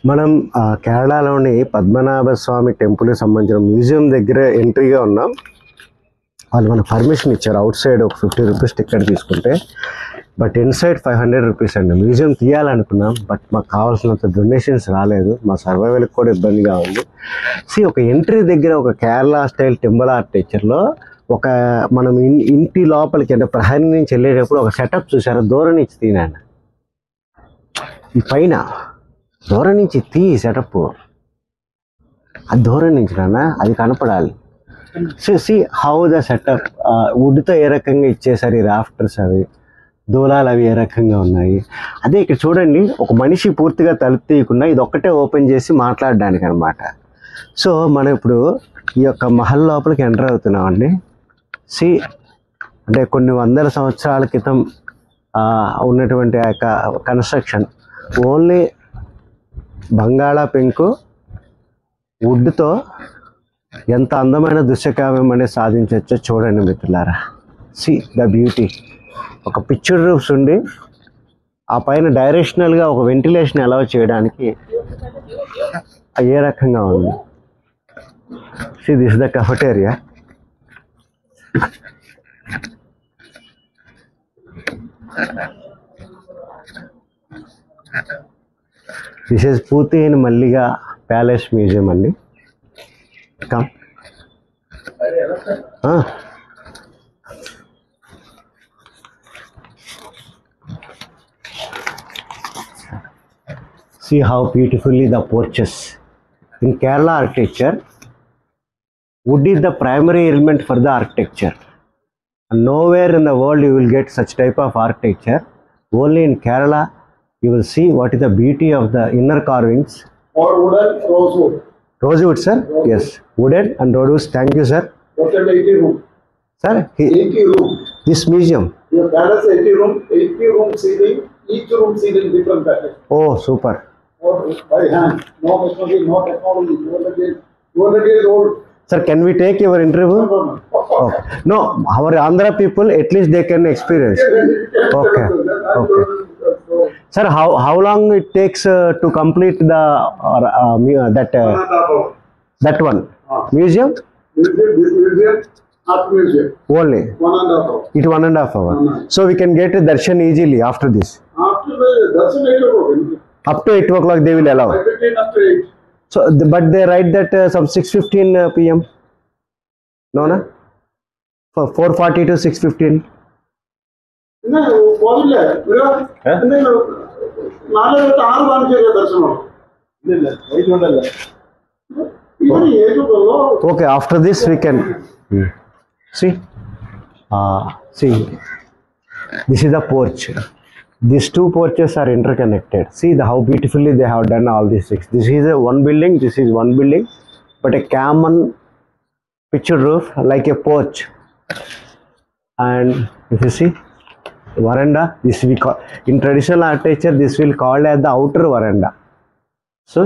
మనం కేరళలోని పద్మనాభ స్వామి టెంపుల్కి సంబంధించిన మ్యూజియం దగ్గర ఎంట్రీగా ఉన్నాం. వాళ్ళు మనకు పర్మిషన్ ఇచ్చారు. అవుట్ సైడ్ ఒక 50 రూపీస్ టికెట్ తీసుకుంటే, బట్ ఇన్సైడ్ 500 రూపీస్ అండి. మ్యూజియం తీయాలనుకున్నాం, బట్ మాకు కావాల్సినంత డొనేషన్స్ రాలేదు. మా సర్వైవల్కి కూడా ఇబ్బందిగా ఉంది. ఒక ఎంట్రీ దగ్గర ఒక కేరళ స్టైల్ టెంపుల్ ఆర్కిటెక్చర్లో ఒక మనం ఇంటి లోపలికి అంటే ప్రహరీ నుంచి వెళ్ళేటప్పుడు ఒక సెటప్ చూసారా? దూరం నుంచి తీనండి, ఈ పైన దూరం నుంచి తీ సెటప్, అది దూరం నుంచి నాన్న అది కనపడాలి. సి హౌ ద సెటప్, వుడ్తో ఏ రకంగా ఇచ్చేసారు, ఈ రాఫ్టర్స్ అవి, దూలాలు అవి ఏ రకంగా ఉన్నాయి. అదే ఇక్కడ చూడండి, ఒక మనిషి పూర్తిగా తలుపు తీయకుండా ఇది ఒక్కటే ఓపెన్ చేసి మాట్లాడడానికి అనమాట. సో మనం ఇప్పుడు ఈ యొక్క మహల్ లోపలికి ఎంటర్ అవుతున్నామండి. అంటే కొన్ని వందల సంవత్సరాల క్రితం ఉన్నటువంటి ఆ యొక్క కన్స్ట్రక్షన్, ఓన్లీ బంగాళా పెంకు వుడ్తో ఎంత అందమైన దృశ్యకావ్యం అనేది సాధించవచ్చో చూడండి మిత్రులారా. The beauty. ఒక పిక్చర్ రూఫ్స్ ఉండి ఆ పైన డైరెక్షనల్గా ఒక వెంటిలేషన్ అలౌ చేయడానికి ఏ రకంగా ఉంది. This the cafeteria. This is Puthen Malika palace museum అండి. Come. See how beautifully the porches. In Kerala architecture, wood is the primary element for the architecture. And nowhere in the world you will get such type of architecture. Only in Kerala you will see what is the beauty of the inner carvings. Or wooden, rosewood. Rosewood, sir? Rosewood. Yes, wooden and rosewood. Thank you, sir. Total 80 room. Sir, 80 room. This museum. Your palace 80 room ceiling. Each room ceiling different pattern. Oh, super. Or by hand. No machinery, no technology. 200 years old. Sir, can we take your interview? No. Okay. No, our Andhra people, at least they can experience. Okay. Okay. Sir, how long it takes to complete the that one museum? This museum, art museum. Only 1.5 hour. it 1.5 hour. So we can get darshan easily after this. After the darshan 8 o'clock. Up to 8 o'clock they will allow. 5:15 after 8. So but they write that some 6:15 p.m. No. For 4:40 to 6:15. No, ಹೋಗಿಲ್ಲ. ನಾನು 4:06 ಬಂದಿದೆ ದರ್ಶನ. ಇಲ್ಲ, white ಮಾಡಲ್ಲ. Okay, after this we can see. This is the porch. These two porches are interconnected. See how beautifully they have done all these things. This is one building, this is one building, but a common picture roof like a porch. And if you see veranda, this we call in traditional architecture, this will called as the outer veranda. So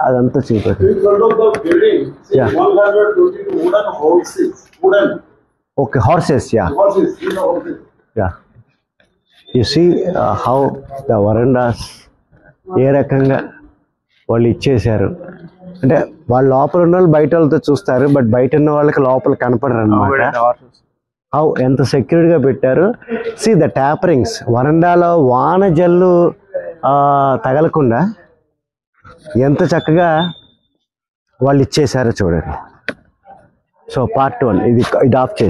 adanతా చూడండి. In front of the building, see, Yeah. 122 wooden horses. Wooden Okay, horses, yeah. horses, you know, horses. Yeah. You see how the verandas ఏ రకంగా వాళ్ళు ఇచ్చేసారు. అంటే వాళ్ళ లోపల ఉన్న వాళ్ళు బయట వాళ్ళతో చూస్తారు, బట్ బయట ఉన్న వాళ్ళకి లోపల కనపడరు అనమాట. హౌ ఎంత సెక్యూర్డ్గా పెట్టారు. సి ద ట్యాపరింగ్స్, వరండాలో వాన జల్లు తగలకుండా ఎంత చక్కగా వాళ్ళు ఇచ్చేసారో చూడండి. సో పార్ట్ 1 ఇది ఆఫ్ చేసి